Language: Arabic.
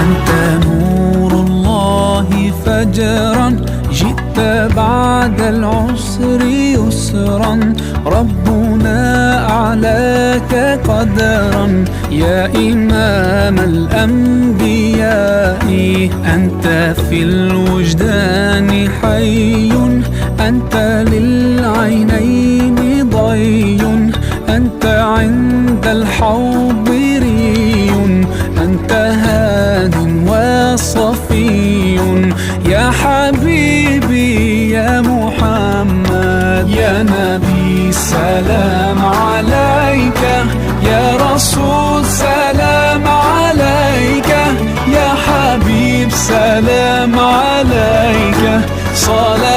أنت نور الله فجرا، جئت بعد العسر يسرا، ربنا أعلاك قدرا يا إمام الأنبياء. أنت في الوجدان حي، أنت للعينين ضي، أنت عند الحوض ري، أنت هاد وصفي يا حبيبي يا محمد. يا نبي سلام عليك، يا رسول سلام عليك، يا حبيب سلام عليك، صلاة